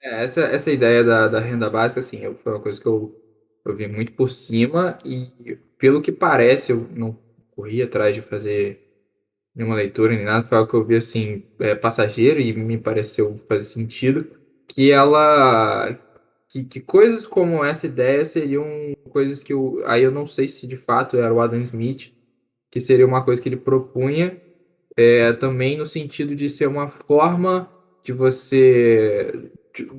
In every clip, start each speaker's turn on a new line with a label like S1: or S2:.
S1: Essa ideia da renda básica, assim, foi uma coisa que eu vi muito por cima e, pelo que parece, eu não corri atrás de fazer nenhuma leitura nem nada, foi algo que eu vi, assim, passageiro e me pareceu fazer sentido, que ela que coisas como essa ideia seriam coisas que aí eu não sei se de fato era o Adam Smith, que seria uma coisa que ele propunha, também no sentido de ser uma forma de você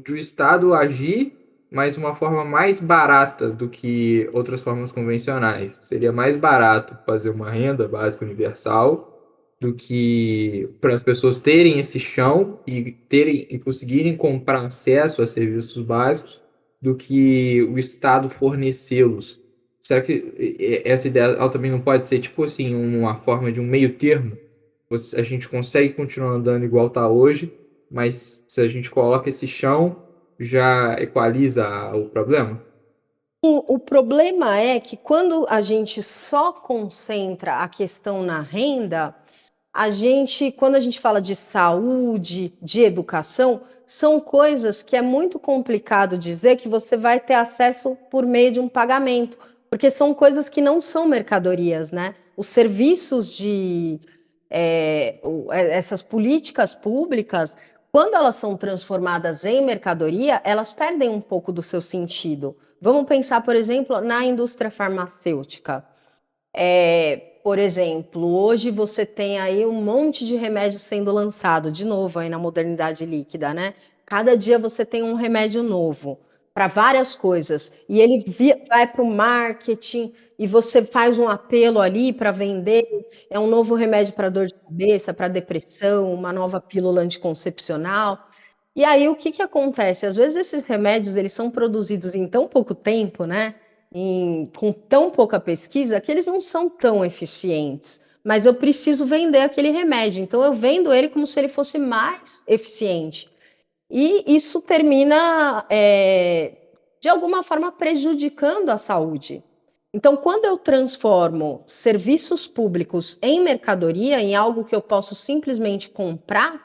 S1: do Estado agir, mas uma forma mais barata do que outras formas convencionais. Seria mais barato fazer uma renda básica universal do que para as pessoas terem esse chão e conseguirem comprar acesso a serviços básicos do que o Estado fornecê-los. Será que essa ideia ela também não pode ser tipo assim uma forma de um meio termo? A gente consegue continuar andando igual está hoje, mas se a gente coloca esse chão, já equaliza o problema?
S2: O problema é que quando a gente só concentra a questão na renda, quando a gente fala de saúde, de educação, são coisas que é muito complicado dizer que você vai ter acesso por meio de um pagamento, porque são coisas que não são mercadorias, né? Os serviços essas políticas públicas, quando elas são transformadas em mercadoria, elas perdem um pouco do seu sentido. Vamos pensar, por exemplo, na indústria farmacêutica. Por exemplo, hoje você tem aí um monte de remédio sendo lançado, de novo aí na modernidade líquida, né? Cada dia você tem um remédio novo para várias coisas e ele vai para o marketing e você faz um apelo ali para vender. É um novo remédio para dor de cabeça, para depressão, uma nova pílula anticoncepcional. E aí o que que acontece? Às vezes esses remédios eles são produzidos em tão pouco tempo, né? Com tão pouca pesquisa que eles não são tão eficientes. Mas eu preciso vender aquele remédio, então eu vendo ele como se ele fosse mais eficiente. E isso termina, de alguma forma, prejudicando a saúde. Então, quando eu transformo serviços públicos em mercadoria, em algo que eu posso simplesmente comprar,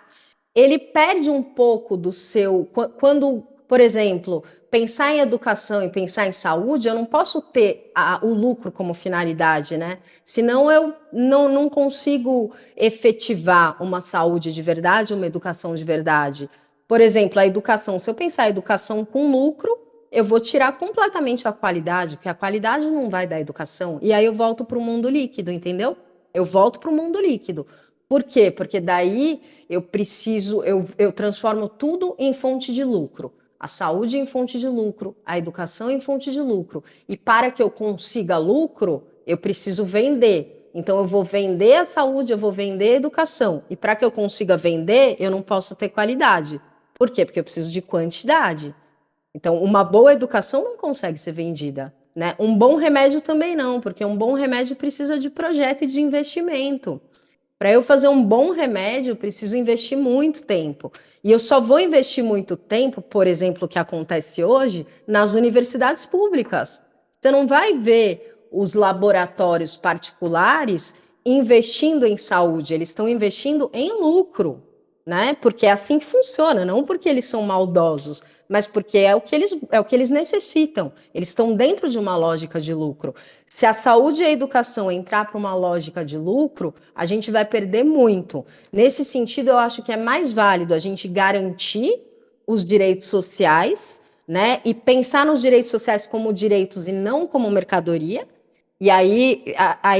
S2: ele perde um pouco do seu. Quando, por exemplo, pensar em educação e pensar em saúde, eu não posso ter o lucro como finalidade, né? Senão eu não consigo efetivar uma saúde de verdade, uma educação de verdade. Por exemplo, a educação, se eu pensar em educação com lucro, eu vou tirar completamente a qualidade, porque a qualidade não vai dar educação. E aí eu volto para o mundo líquido, entendeu? Eu volto para o mundo líquido. Por quê? Porque daí eu transformo tudo em fonte de lucro. A saúde em fonte de lucro, a educação em fonte de lucro. E para que eu consiga lucro, eu preciso vender. Então, eu vou vender a saúde, eu vou vender a educação. E para que eu consiga vender, eu não posso ter qualidade. Por quê? Porque eu preciso de quantidade. Então, uma boa educação não consegue ser vendida, né? Um bom remédio também não, porque um bom remédio precisa de projeto e de investimento. Para eu fazer um bom remédio, eu preciso investir muito tempo. E eu só vou investir muito tempo, por exemplo, o que acontece hoje, nas universidades públicas. Você não vai ver os laboratórios particulares investindo em saúde, eles estão investindo em lucro, né? Porque é assim que funciona, não porque eles são maldosos, mas porque é o que eles necessitam. Eles estão dentro de uma lógica de lucro. Se a saúde e a educação entrar para uma lógica de lucro, a gente vai perder muito. Nesse sentido, eu acho que é mais válido a gente garantir os direitos sociais, né? E pensar nos direitos sociais como direitos e não como mercadoria. E aí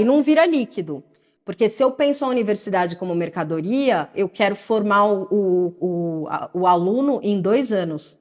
S2: não vira líquido. Porque se eu penso a universidade como mercadoria, eu quero formar o aluno em 2 anos,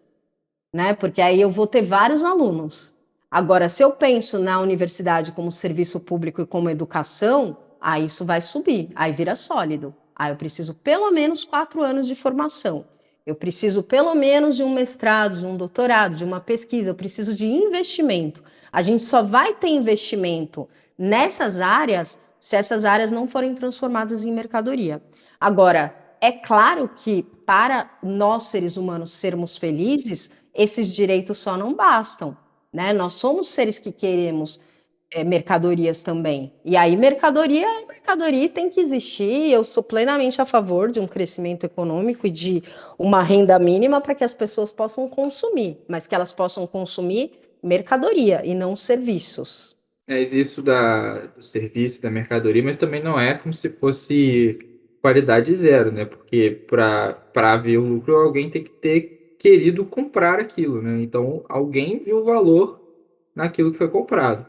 S2: né? Porque aí eu vou ter vários alunos. Agora, se eu penso na universidade como serviço público e como educação, aí isso vai subir, aí vira sólido. Aí eu preciso pelo menos 4 anos de formação. Eu preciso pelo menos de um mestrado, de um doutorado, de uma pesquisa. Eu preciso de investimento. A gente só vai ter investimento nessas áreas se essas áreas não forem transformadas em mercadoria. Agora, é claro que para nós seres humanos sermos felizes, esses direitos só não bastam, né? Nós somos seres que queremos mercadorias também. E aí, mercadoria é mercadoria e tem que existir. Eu sou plenamente a favor de um crescimento econômico e de uma renda mínima para que as pessoas possam consumir, mas que elas possam consumir mercadoria e não serviços.
S1: Isso do serviço, da mercadoria, mas também não é como se fosse qualidade zero, né? Porque para haver o lucro, alguém tem que ter querido comprar aquilo, né? Então, alguém viu o valor naquilo que foi comprado.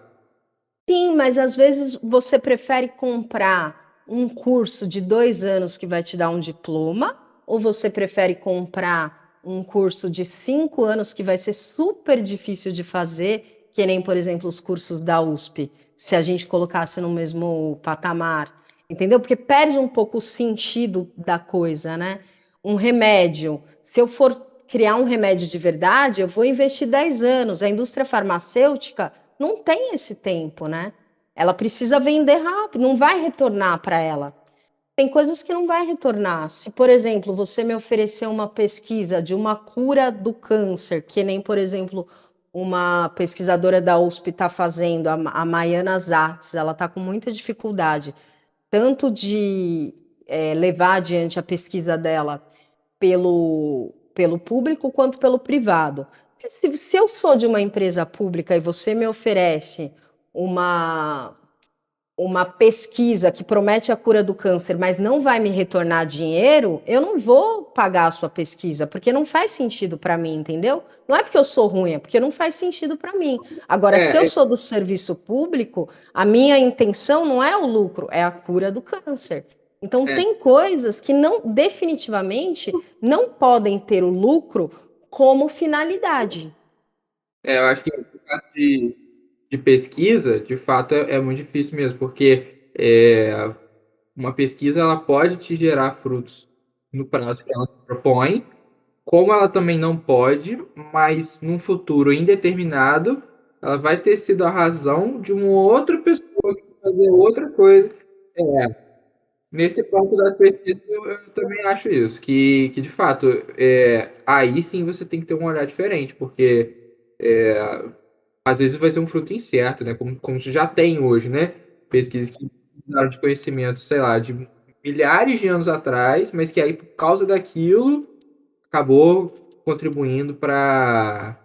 S2: Sim, mas às vezes você prefere comprar um curso de 2 anos que vai te dar um diploma, ou você prefere comprar um curso de 5 anos que vai ser super difícil de fazer, que nem, por exemplo, os cursos da USP, se a gente colocasse no mesmo patamar, entendeu? Porque perde um pouco o sentido da coisa, né? Um remédio, se eu for criar um remédio de verdade, eu vou investir 10 anos. A indústria farmacêutica não tem esse tempo, né? Ela precisa vender rápido, não vai retornar para ela. Tem coisas que não vai retornar. Se, por exemplo, você me oferecer uma pesquisa de uma cura do câncer, que nem, por exemplo, uma pesquisadora da USP está fazendo, a Maiana Zatz, ela está com muita dificuldade, tanto de levar adiante a pesquisa dela pelo público quanto pelo privado. Se eu sou de uma empresa pública e você me oferece uma, uma pesquisa que promete a cura do câncer, mas não vai me retornar dinheiro, eu não vou pagar a sua pesquisa, porque não faz sentido para mim, entendeu? Não é porque eu sou ruim, é porque não faz sentido para mim. Agora, se eu
S1: É,
S2: sou do serviço público, a minha intenção não é o lucro, é a cura do câncer. Então,
S1: é,
S2: tem coisas que não definitivamente não podem ter o lucro como finalidade.
S1: eu acho que no caso de pesquisa, de fato, é muito difícil mesmo, porque uma pesquisa ela pode te gerar frutos no prazo que ela se propõe, como ela também não pode, mas num futuro indeterminado, ela vai ter sido a razão de uma outra pessoa que vai fazer outra coisa. Nesse ponto das pesquisas, eu também acho isso, que de fato, aí sim você tem que ter um olhar diferente, porque às vezes vai ser um fruto incerto, né? Como já tem hoje, né? Pesquisas que precisaram de conhecimento, sei lá, de milhares de anos atrás, mas que aí, por causa daquilo, acabou contribuindo para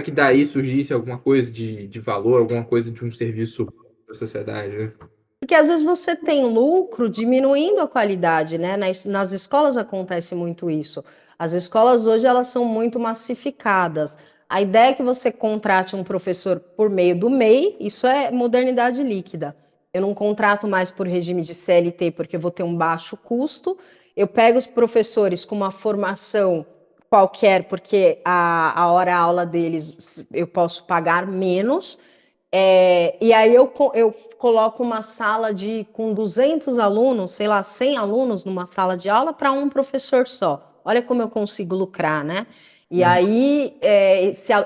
S1: que daí surgisse alguma coisa de valor, alguma coisa de um serviço para a sociedade, né?
S2: Porque às vezes você tem lucro diminuindo a qualidade, né? Nas escolas acontece muito isso. As escolas hoje elas são muito massificadas. A ideia é que você contrate um professor por meio do MEI, isso é modernidade líquida. Eu não contrato mais por regime de CLT porque eu vou ter um baixo custo. Eu pego os professores com uma formação qualquer, porque a hora-aula deles eu posso pagar menos. E aí eu coloco uma sala com 200 alunos, sei lá, 100 alunos numa sala de aula para um professor só. Olha como eu consigo lucrar, né? E
S1: Uhum.
S2: aí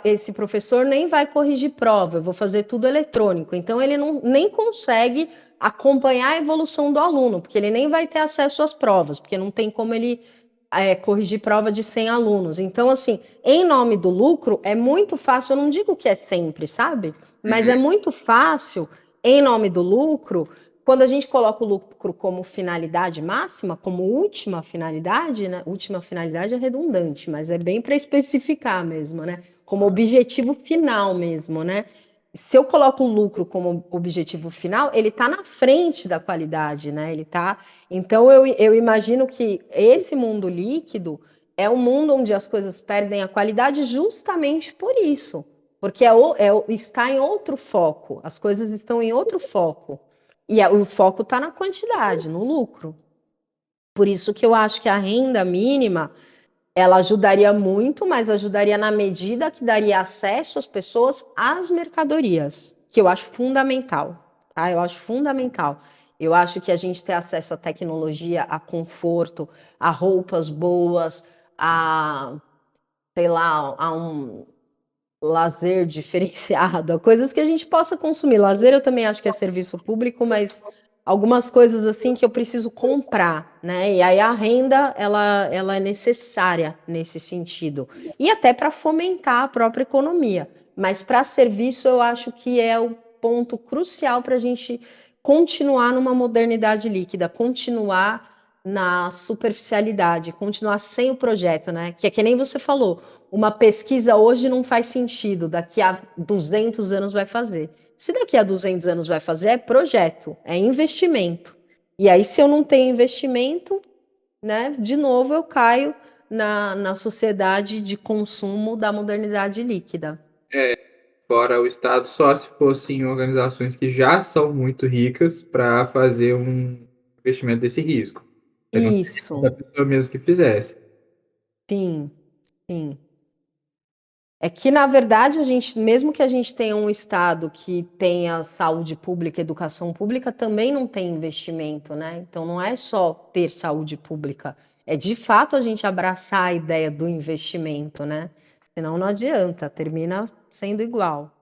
S2: esse professor nem vai corrigir prova, eu vou fazer tudo eletrônico. Então ele nem consegue acompanhar a evolução do aluno, porque ele nem vai ter acesso às provas, porque não tem como ele corrigir prova de 100 alunos. Então, assim, em nome do lucro, é muito fácil, eu não digo que é sempre, sabe? Mas é
S1: Uhum.
S2: muito fácil, em nome do lucro, quando a gente coloca o lucro como finalidade máxima, como última finalidade, né? Última finalidade é redundante, mas é bem para especificar mesmo, né? Como objetivo final mesmo, né? Se eu coloco o lucro como objetivo final, ele está na frente da qualidade, né? Ele tá. Então eu imagino que esse mundo líquido é um mundo onde as coisas perdem a qualidade justamente por isso, porque está em outro foco, as coisas estão em outro foco. E o foco está na quantidade, no lucro. Por isso que eu acho que a renda mínima ela ajudaria muito, mas ajudaria na medida que daria acesso às pessoas às mercadorias, que eu acho fundamental, tá? Eu acho fundamental. Eu acho que a gente ter acesso à tecnologia, a conforto, a roupas boas, a, sei lá, a um lazer diferenciado, a coisas que a gente possa consumir. Lazer eu também acho que é serviço público, mas algumas coisas assim que eu preciso comprar, né? E aí a renda ela é necessária nesse sentido. E até para fomentar a própria economia. Mas para serviço eu acho que é o ponto crucial para a gente continuar numa modernidade líquida, continuar na superficialidade, continuar sem o projeto, né? Que é que nem você falou, uma pesquisa hoje não faz sentido, daqui a 200 anos vai fazer. Se daqui a 200 anos vai fazer, é projeto, é investimento. E aí, se eu não tenho investimento, né, de novo eu caio na sociedade de consumo da modernidade líquida.
S1: Fora o Estado, só se fossem organizações que já são muito ricas para fazer um investimento desse risco. Aí não seria
S2: Isso,
S1: da pessoa mesmo que fizesse.
S2: sim, sim. É que, na verdade, a gente, mesmo que a gente tenha um estado que tenha saúde pública, educação pública, também não tem investimento, né? Então, não é só ter saúde pública, é de fato a gente abraçar a ideia do investimento, né? Senão não adianta, termina sendo igual.